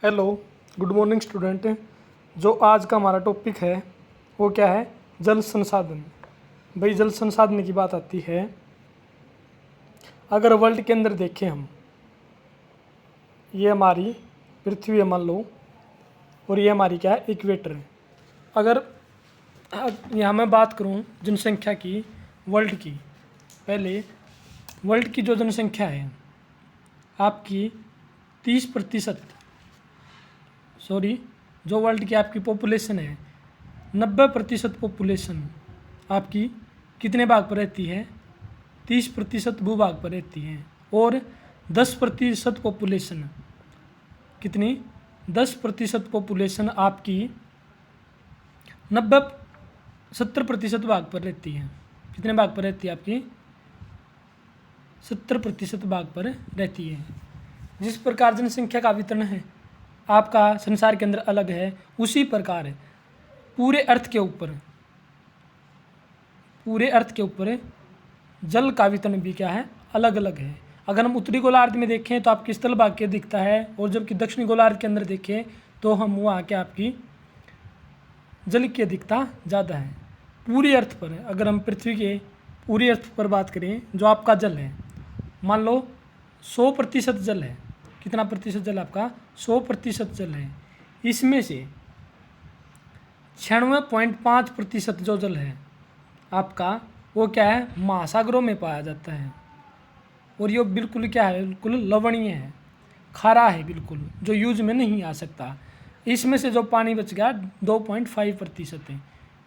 Hello, good morning student. जो आज का हमारा टॉपिक है वो क्या है? जल संसाधन। भाई जल संसाधन की बात आती है, अगर वर्ल्ड के अंदर देखें हम, ये हमारी पृथ्वी है मान लो, और ये हमारी क्या है? इक्वेटर है। अगर यहाँ मैं बात करूँ जनसंख्या की, वर्ल्ड की, पहले वर्ल्ड की जो जनसंख्या है आपकी 30%, जो वर्ल्ड की आपकी पॉपुलेशन है 90% पॉपुलेशन आपकी कितने भाग पर रहती है? 30% भूभाग पर रहती है। और 10% पॉपुलेशन कितनी? 10% पॉपुलेशन आपकी 70% भाग पर रहती है। कितने भाग पर रहती है आपकी? 70% भाग पर रहती है। जिस प्रकार जनसंख्या का वितरण है आपका संसार के अंदर अलग है, उसी प्रकार पूरे अर्थ के ऊपर जल का वितरण भी क्या है? अलग अलग है। अगर हम उत्तरी गोलार्ध में देखें तो आपकी स्थल भाग के दिखता है, और जबकि दक्षिणी गोलार्ध के अंदर देखें तो हम वहाँ के आपकी जल की अधिकता ज़्यादा है। पूरी अर्थ पर, अगर हम पृथ्वी के पूरी अर्थ पर बात करें, जो आपका जल है मान लो 100% जल है। कितना प्रतिशत जल आपका? 100% जल है। इसमें से 96.5% जो जल है आपका वो क्या है? महासागरों में पाया जाता है। और ये बिल्कुल क्या है? बिल्कुल लवणीय है, खारा है बिल्कुल, जो यूज में नहीं आ सकता। इसमें से जो पानी बच गया 2.5% है,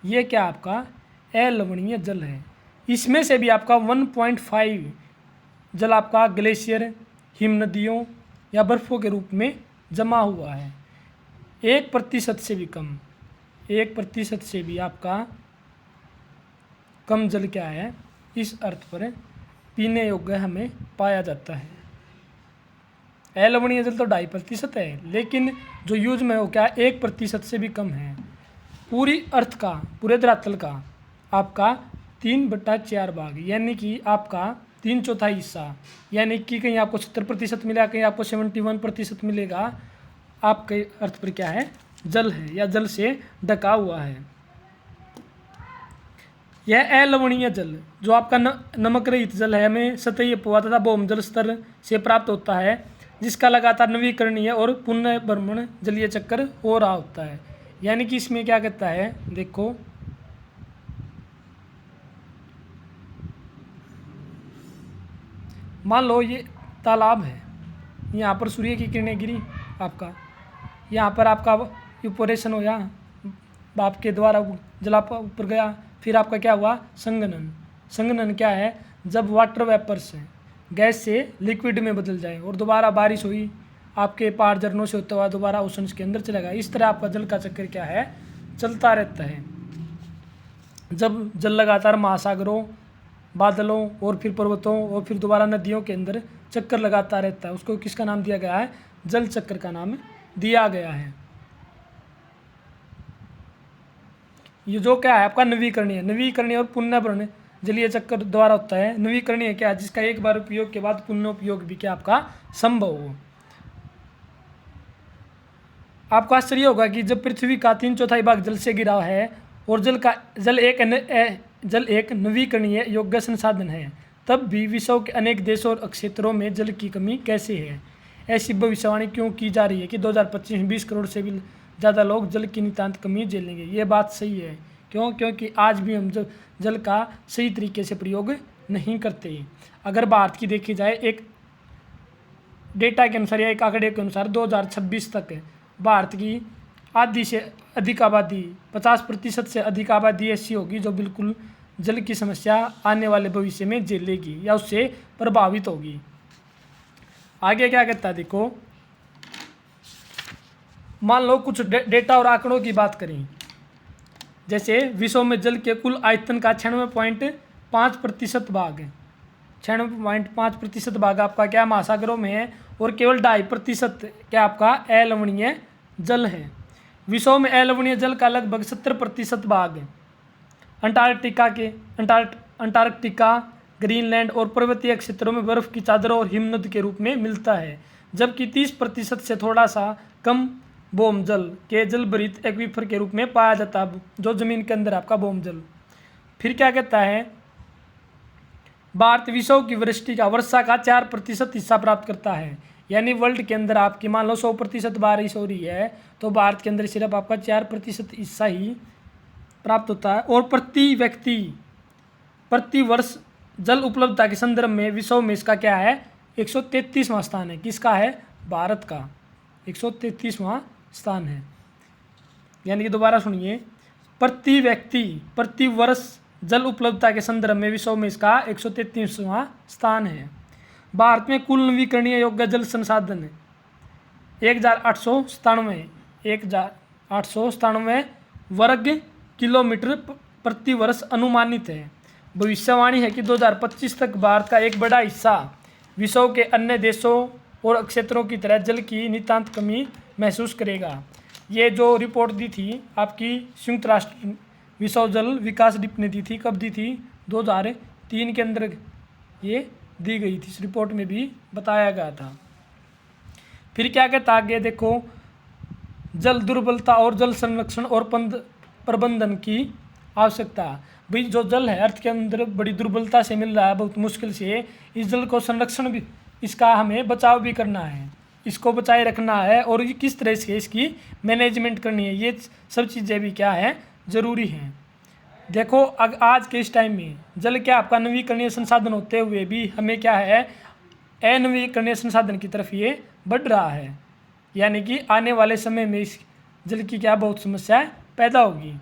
ये क्या आपका अलवणीय जल है। इसमें से भी आपका 1.5 जल आपका ग्लेशियर, हिम नदियों या बर्फ़ों के रूप में जमा हुआ है। 1% से भी कम, 1% से भी आपका कम जल क्या है? इस अर्थ पर पीने योग्य हमें पाया जाता है। अलवणीय जल तो 2.5% है, लेकिन जो यूज में हो क्या 1% से भी कम है। पूरी अर्थ का, पूरे धरातल का आपका 3/4 भाग, यानी कि आपका 3/4 हिस्सा, यानी कि कहीं आपको 70% मिलेगा, कहीं आपको 71% मिलेगा। आपके अर्थ पर क्या है? जल है, या जल से ढका हुआ है। यह अलवणीय जल जो आपका नमक रहित जल है, हमें सतही अपवाह तथा भौम जल स्तर से प्राप्त होता है, जिसका लगातार नवीकरणीय और पुनः भ्रमण जलीय चक्र हो रहा होता है। यानी कि इसमें क्या कहता है, देखो मान लो ये तालाब है, यहाँ पर सूर्य की किरणें गिरी आपका, यहाँ पर आपका इपोरेशन हो, यहाँ भाप के द्वारा जला ऊपर गया, फिर आपका क्या हुआ? संघनन। संघनन क्या है? जब वाटर वेपर से गैस से लिक्विड में बदल जाए, और दोबारा बारिश हुई आपके पहाड़ झरनों से होता हुआ दोबारा ओशन के अंदर चला गया। इस तरह आपका जल का चक्कर क्या है? चलता रहता है। जब जल लगातार महासागरों, बादलों और फिर पर्वतों और फिर दोबारा नदियों के अंदर चक्कर लगाता रहता है, उसको किसका नाम दिया गया है? जल चक्र का नाम दिया गया है। ये जो क्या है आपका नवीकरणीय और पुनर्भरण जलीय चक्र द्वारा होता है। नवीकरणीय क्या है? जिसका एक बार उपयोग के बाद पुनः उपयोग भी क्या आपका संभव हो। आपको आश्चर्य होगा कि जब पृथ्वी का 3/4 भाग जल से घिरा है और जल एक नवीकरणीय योग्य संसाधन है, तब भी विश्व के अनेक देशों और क्षेत्रों में जल की कमी कैसे है? ऐसी भविष्यवाणी क्यों की जा रही है कि 2025 में 20 करोड़ से भी ज़्यादा लोग जल की नितांत कमी झेलेंगे? ये बात सही है। क्यों? क्योंकि आज भी हम जल का सही तरीके से प्रयोग नहीं करते। अगर भारत की देखी जाए, एक डेटा के अनुसार या एक आंकड़े के अनुसार 2026 तक भारत की आधी से अधिक आबादी, 50% से अधिक आबादी ऐसी होगी जो बिल्कुल जल की समस्या आने वाले भविष्य में झेलेगी या उससे प्रभावित होगी। आगे क्या कहता है देखो, मान लो कुछ डेटा और आंकड़ों की बात करें, जैसे विश्व में जल के कुल आयतन का 96.5% भाग है। 96.5% भाग आपका क्या महासागरों में है, और केवल 2.5% क्या आपका अलवणीय जल है। विश्व में अलवणीय जल का लगभग 70% भाग अंटार्कटिका, ग्रीनलैंड और पर्वतीय क्षेत्रों में बर्फ की चादरों और हिमनद के रूप में मिलता है। जबकि 30% से थोड़ा सा कम भौम जल के जलभरित एक्वीफर के रूप में पाया जाता है, जो जमीन के अंदर आपका भौम जल। फिर क्या कहता है, भारत विश्व की वृष्टि का वर्षा का 4% हिस्सा प्राप्त करता है। यानी वर्ल्ड के अंदर आपकी मान लो 100% बारिश हो रही है, तो भारत के अंदर सिर्फ आपका 4% हिस्सा ही प्राप्त होता है। और प्रति व्यक्ति प्रति वर्ष जल उपलब्धता के संदर्भ में विश्व में इसका क्या है, 133वां स्थान है। किसका है, भारत का 133वां स्थान है। यानी कि दोबारा सुनिए, प्रति व्यक्ति प्रति वर्ष जल उपलब्धता के संदर्भ में विश्व में इसका 133वां स्थान है। भारत में कुल नवीकरणीय योग्य जल संसाधन 1897 वर्ग किलोमीटर प्रति वर्ष अनुमानित है। भविष्यवाणी है कि 2025 तक भारत का एक बड़ा हिस्सा विश्व के अन्य देशों और क्षेत्रों की तरह जल की नितांत कमी महसूस करेगा। ये जो रिपोर्ट दी थी आपकी संयुक्त राष्ट्र विश्व जल विकास डिप ने दी थी, कब दी थी, 2003 के अंदर ये दी गई थी। इस रिपोर्ट में भी बताया गया था। फिर क्या कहता आगे देखो, जल दुर्बलता और जल संरक्षण और प्रबंधन की आवश्यकता। भाई जो जल है अर्थ के अंदर बड़ी दुर्बलता से मिल रहा है, बहुत मुश्किल से, इस जल को संरक्षण भी, इसका हमें बचाव भी करना है, इसको बचाए रखना है, और ये किस तरह से इसकी मैनेजमेंट करनी है, ये सब चीज़ें भी क्या है, ज़रूरी हैं। देखो आज के इस टाइम में जल क्या आपका नवीकरणीय संसाधन होते हुए भी हमें क्या है, अनवीकरणीय संसाधन की तरफ ये बढ़ रहा है। यानी कि आने वाले समय में इस जल की क्या बहुत समस्या पैदा होगी।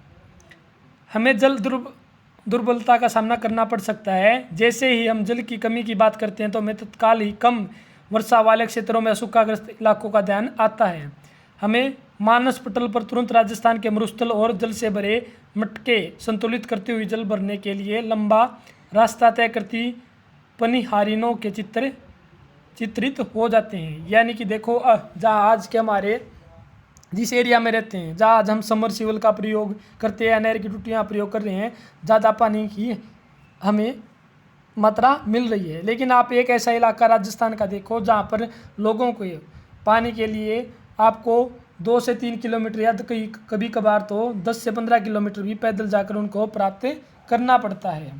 हमें जल दुर्बलता का सामना करना पड़ सकता है। जैसे ही हम जल की कमी की बात करते हैं तो हमें तत्काल ही कम वर्षा वाले क्षेत्रों में सूखाग्रस्त इलाकों का ध्यान आता है। हमें मानस पटल पर तुरंत राजस्थान के मरुस्थल और जल से भरे मटके संतुलित करते हुए जल भरने के लिए लंबा रास्ता तय करती पनिहारिनों के चित्रित हो जाते हैं। यानी कि देखो जहाँ आज के हमारे जिस एरिया में रहते हैं, जहाँ आज हम सबमर्सिबल का प्रयोग करते हैं, नहर की टूटियाँ प्रयोग कर रहे हैं, ज़्यादा पानी की हमें मात्रा मिल रही है। लेकिन आप एक ऐसा इलाका राजस्थान का देखो जहाँ पर लोगों को पानी के लिए आपको 2 से 3 किलोमीटर या कभी कभार तो 10 से 15 किलोमीटर भी पैदल जाकर उनको प्राप्त करना पड़ता है।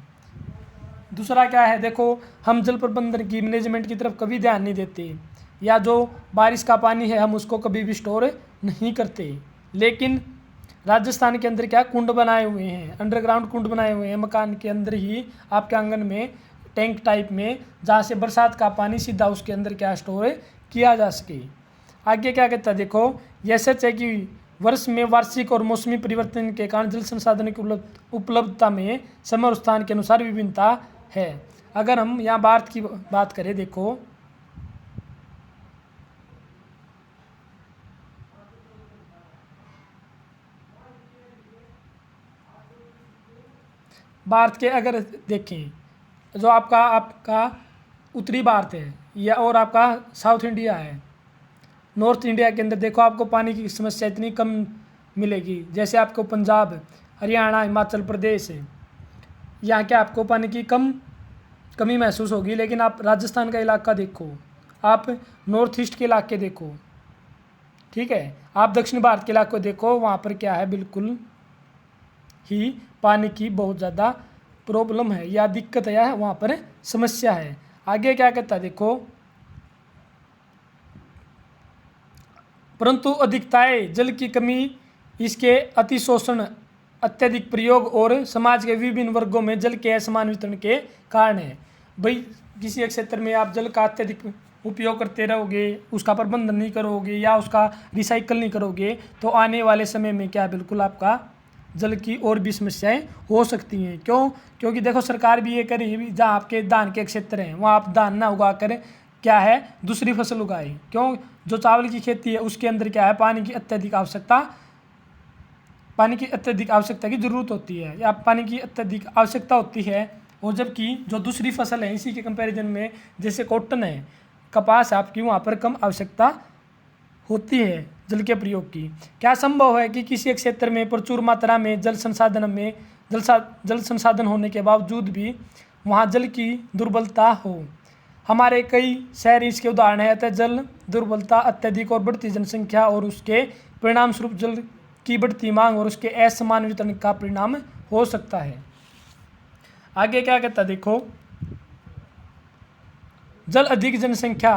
दूसरा क्या है, देखो हम जल प्रबंधन की मैनेजमेंट की तरफ कभी ध्यान नहीं देते, या जो बारिश का पानी है हम उसको कभी भी स्टोर नहीं करते। लेकिन राजस्थान के अंदर क्या कुंड बनाए हुए हैं, अंडरग्राउंड कुंड बनाए हुए हैं मकान के अंदर ही, आपके आंगन में टैंक टाइप में, जहाँ से बरसात का पानी सीधा उसके अंदर क्या स्टोर किया जा सके। आगे क्या कहता है, देखो यह सच है कि वर्ष में वार्षिक और मौसमी परिवर्तन के कारण जल संसाधन की उपलब्धता में समय और स्थान के अनुसार विभिन्नता है। अगर हम यहाँ भारत की बात करें, देखो भारत के अगर देखें, जो आपका उत्तरी भारत है या और आपका साउथ इंडिया है, नॉर्थ इंडिया के अंदर देखो आपको पानी की समस्या इतनी कम मिलेगी। जैसे आपको पंजाब, हरियाणा, हिमाचल प्रदेश है, यहाँ क्या आपको पानी की कमी महसूस होगी। लेकिन आप राजस्थान का इलाका देखो, आप नॉर्थ ईस्ट के इलाके देखो, ठीक है, आप दक्षिण भारत के इलाके देखो, वहाँ पर क्या है, बिल्कुल ही पानी की बहुत ज़्यादा प्रॉब्लम है या दिक्कत है, वहाँ पर समस्या है। आगे क्या कहता है, देखो परंतु अधिकताएं जल की कमी, इसके अतिशोषण, अत्यधिक प्रयोग और समाज के विभिन्न वर्गों में जल के असमान वितरण के कारण है। भाई किसी एक क्षेत्र में आप जल का अत्यधिक उपयोग करते रहोगे, उसका प्रबंधन नहीं करोगे या उसका रिसाइकल नहीं करोगे, तो आने वाले समय में क्या बिल्कुल आपका जल की और भी समस्याएं हो सकती हैं। क्यों? क्योंकि देखो सरकार भी ये करेगी, जहाँ आपके धान के क्षेत्र हैं वहाँ आप धान ना उगा कर क्या है दूसरी फसल उगाए। क्यों? जो चावल की खेती है उसके अंदर क्या है, पानी की अत्यधिक आवश्यकता की ज़रूरत होती है या पानी की अत्यधिक आवश्यकता होती है। और जबकि जो दूसरी फसल है इसी के कंपैरिजन में, जैसे कॉटन है, कपास है, आपकी वहाँ पर कम आवश्यकता होती है जल के प्रयोग की। क्या संभव है कि किसी एक क्षेत्र में प्रचुर मात्रा में जल संसाधन होने के बावजूद भी वहाँ जल की दुर्बलता हो? हमारे कई शहर इसके उदाहरण हैं। अतः जल दुर्बलता, अत्यधिक और बढ़ती जनसंख्या और उसके परिणाम स्वरूप जल की बढ़ती मांग और उसके असमान वितरण का परिणाम हो सकता है। आगे क्या कहता है देखो, जल अधिक जनसंख्या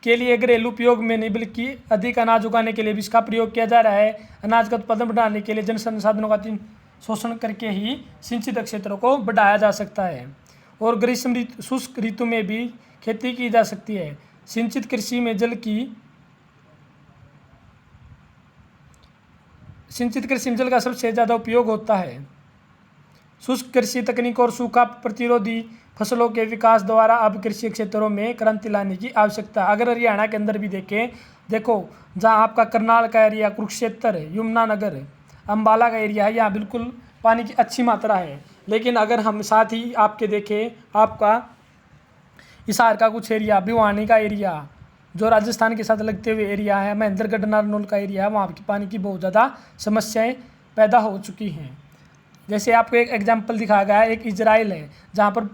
के लिए घरेलू उपयोग में नहीं बल्कि अधिक अनाज उगाने के लिए भी इसका प्रयोग किया जा रहा है। अनाज का उत्पादन बढ़ाने के लिए जल संसाधनों का शोषण करके ही सिंचित क्षेत्रों को बढ़ाया जा सकता है। और ग्रीष्म ऋतु, शुष्क ऋतु में भी खेती की जा सकती है। सिंचित कृषि में जल का सबसे ज़्यादा उपयोग होता है। शुष्क कृषि तकनीक और सूखा प्रतिरोधी फसलों के विकास द्वारा अब कृषि क्षेत्रों में क्रांति लाने की आवश्यकता है। अगर हरियाणा के अंदर भी देखो जहाँ आपका करनाल का एरिया, कुरुक्षेत्र, यमुनानगर, अम्बाला का एरिया है, यहाँ बिल्कुल पानी की अच्छी मात्रा है। लेकिन अगर हम साथ ही आपके देखें, आपका हिसार का कुछ एरिया, भिवानी का एरिया, जो राजस्थान के साथ लगते हुए एरिया है, महेंद्रगढ़ नारनौल का एरिया है, वहाँ की पानी की बहुत ज़्यादा समस्याएं पैदा हो चुकी हैं। जैसे आपको एक एग्जाम्पल दिखाया गया है, एक इजराइल है जहाँ पर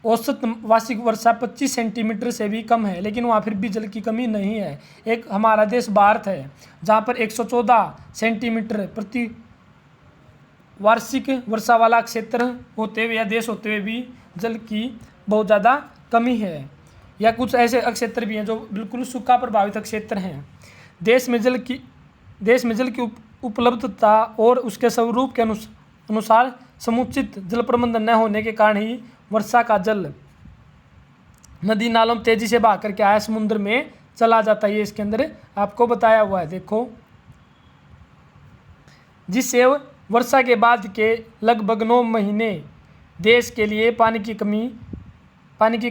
औसत वार्षिक वर्षा 25 सेंटीमीटर से भी कम है, लेकिन वहाँ फिर भी जल की कमी नहीं है। एक हमारा देश भारत है जहाँ पर 114 सेंटीमीटर प्रति वार्षिक वर्षा वाला क्षेत्र होते हुए या देश होते हुए भी जल की बहुत ज़्यादा कमी है। या कुछ ऐसे क्षेत्र भी हैं जो बिल्कुल सूखा प्रभावित क्षेत्र हैं। देश में जल की उपलब्धता और उसके स्वरूप के अनुसार समुचित जल प्रबंधन न होने के कारण ही वर्षा का जल नदी नालों में तेजी से बहा कर क्या है, समुद्र में चला जाता है। ये इसके अंदर आपको बताया हुआ है देखो, जिससे वर्षा के बाद के लगभग 9 महीने देश के लिए पानी की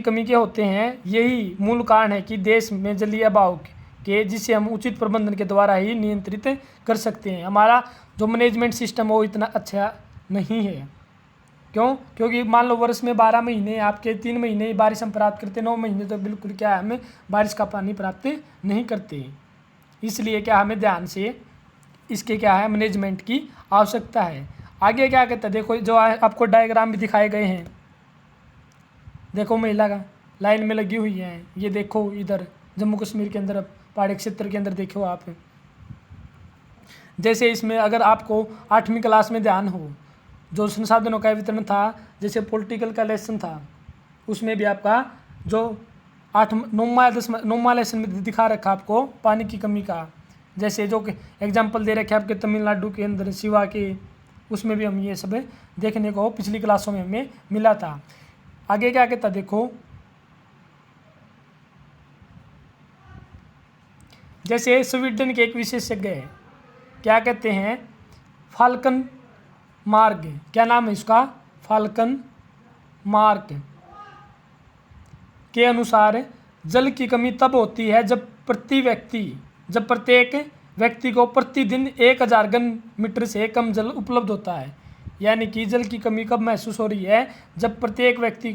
कमी के होते हैं। यही मूल कारण है कि देश में जलीय अभाव के जिसे हम उचित प्रबंधन के द्वारा ही नियंत्रित कर सकते हैं। हमारा जो मैनेजमेंट सिस्टम वो इतना अच्छा नहीं है। क्यों? क्योंकि मान लो वर्ष में 12 महीने आपके 3 महीने बारिश हम प्राप्त करते, 9 महीने तो बिल्कुल क्या है, हमें बारिश का पानी प्राप्त नहीं करते। इसलिए क्या हमें ध्यान से इसके क्या है, मैनेजमेंट की आवश्यकता है। आगे क्या कहता है देखो, जो आपको डायग्राम भी दिखाए गए हैं, देखो महिला का लाइन में लगी हुई है। ये देखो इधर जम्मू कश्मीर के अंदर पहाड़ी क्षेत्र के अंदर देखो आप, जैसे इसमें अगर आपको 8वीं क्लास में ध्यान हो, जो संसाधनों का वितरण था, जैसे पॉलिटिकल का लेसन था, उसमें भी आपका जो 9वां लेसन में दिखा रखा आपको पानी की कमी का। जैसे जो एग्जाम्पल दे रखे आपके तमिलनाडु के अंदर शिवा के, उसमें भी हम ये सब देखने को पिछली क्लासों में हमें मिला था। आगे क्या कहता देखो, जैसे स्वीडन के एक विशेषज्ञ है, क्या कहते हैं, फाल्कन मार्ग, क्या नाम है इसका, फाल्कन मार्ग के अनुसार जल की कमी तब होती है जब प्रत्येक व्यक्ति को प्रतिदिन 1000 घन मीटर से कम जल उपलब्ध होता है। यानी कि जल की कमी कब महसूस हो रही है, जब प्रत्येक व्यक्ति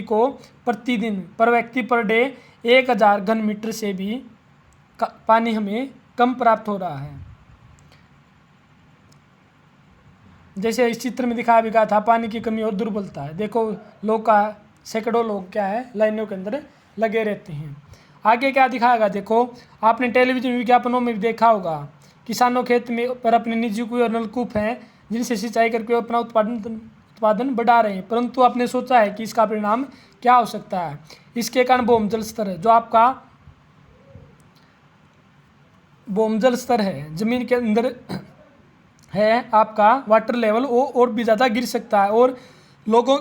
को प्रतिदिन पर डे 1000 घन मीटर से भी पानी हमें कम प्राप्त हो रहा है। जैसे इस चित्र में दिखाया भी गया था, पानी की कमी और दुर्बलता है। देखो सैकड़ों लोग क्या है, लाइनों के अंदर लगे रहते हैं। आगे क्या दिखाएगा देखो, आपने टेलीविजन विज्ञापनों में भी देखा होगा, किसानों खेत में पर अपने निजी कुएं और नलकूप हैं जिनसे सिंचाई करके अपना उत्पादन बढ़ा रहे हैं, परंतु आपने सोचा है कि इसका परिणाम क्या हो सकता है। इसके कारण भूजल स्तर जो आपका भूजल स्तर है, जमीन के अंदर है, आपका वाटर लेवल वो और भी ज़्यादा गिर सकता है और लोगों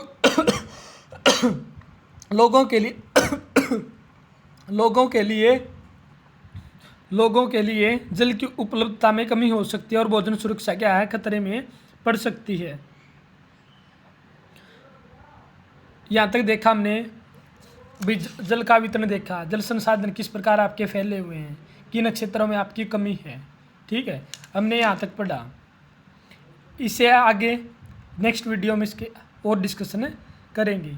के लिए जल की उपलब्धता में कमी हो सकती है और भोजन सुरक्षा क्या है, खतरे में पड़ सकती है। यहाँ तक देखा हमने भी जल का वितरण देखा, जल संसाधन किस प्रकार आपके फैले हुए हैं, किन क्षेत्रों में आपकी कमी है। ठीक है, हमने यहाँ तक पढ़ा। इससे आगे नेक्स्ट वीडियो में इसके और डिस्कशन करेंगे।